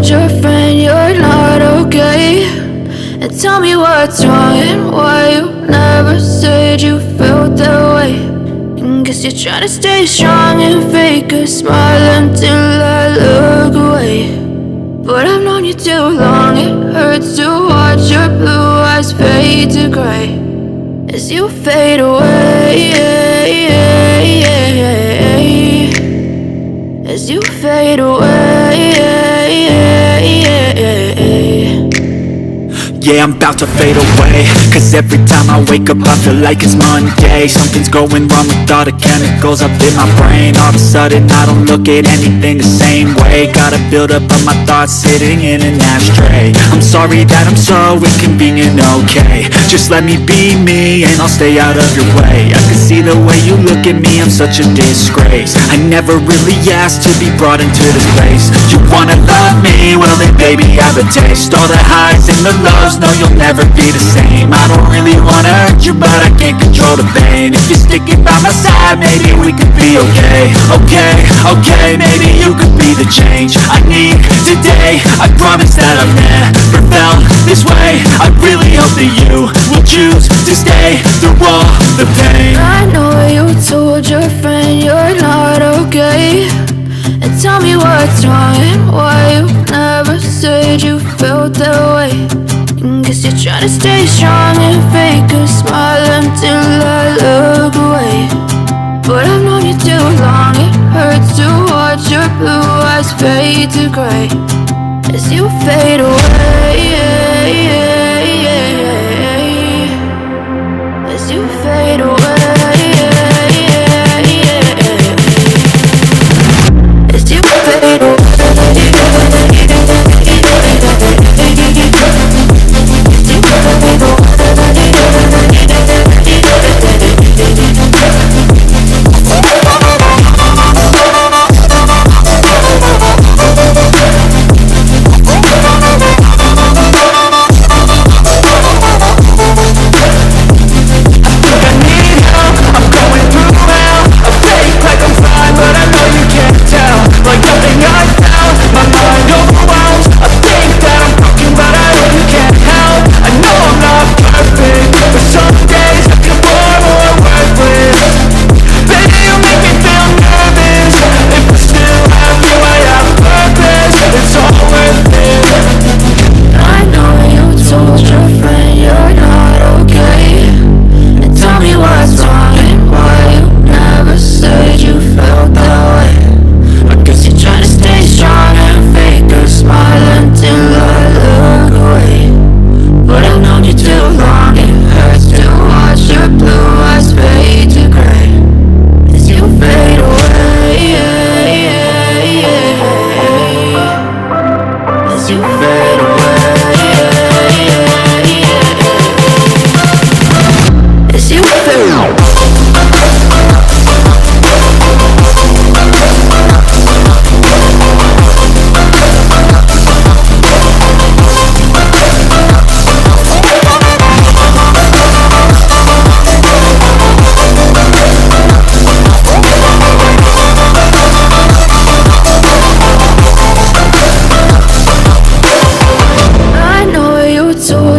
told your friend you're not okay? And tell me what's wrong and why you never said you felt that way. And guess you're trying to stay strong and fake a smile until I look away. But I've known you too long, it hurts to watch your blue eyes fade to gray as you fade away, as you fade away. Yeah, I'm about to fade away, cause every time I wake up I feel like it's Monday. Something's going wrong with all the chemicals up in my brain. All of a sudden I don't look at anything the same way. Gotta build up of my thoughts sitting in an ashtray. I'm sorry that I'm so inconvenient, okay? Just let me be me and I'll stay out of your way. I can see the way you look at me, I'm such a disgrace. I never really asked to be brought into this place. You wanna love me? Well then baby I have a taste. All the highs and the lows, no you'll never be the same. I don't really wanna hurt you but I can't control the pain. If you're sticking by my side maybe we could be okay. Okay, maybe you could be the change I need today. I promise that I've never felt this way. I really hope that you will choose to stay through all the pain. I know you told your friend you're not okay. And tell me what's wrong and why you never said you felt that way. And guess you're trying to stay strong and fake a smile until I look away. But I've known you too long, it hurts to watch your blue eyes fade to gray as you fade away, as you fade away.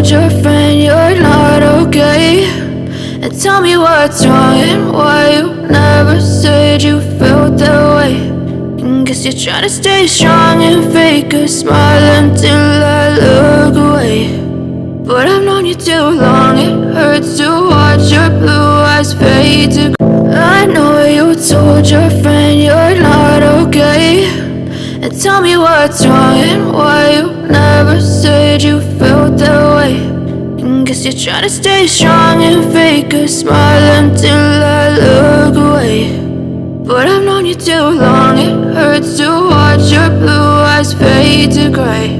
Your friend you're not okay. And tell me what's wrong and why you never said you felt that way. And guess you're trying to stay strong and fake a smile until I look away. But I've known you too long, it hurts to watch your blue eyes fade to gray. I know you told your friend you're not okay. And tell me what's wrong and why you never said you felt that way. And guess you're trying to stay strong and fake a smile until I look away. But I've known you too long, it hurts to watch your blue eyes fade to gray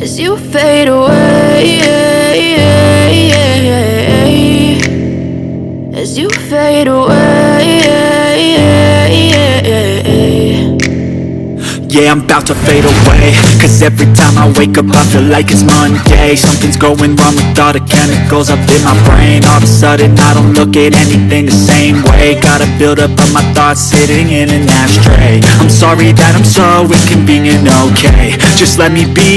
as you fade away, as you fade away. Yeah, I'm about to fade away, cause every time I wake up I feel like it's Monday. Something's going wrong with all the chemicals up in my brain. All of a sudden I don't look at anything the same way. Gotta build up of my thoughts sitting in an ashtray. I'm sorry that I'm so inconvenient, okay? Just let me be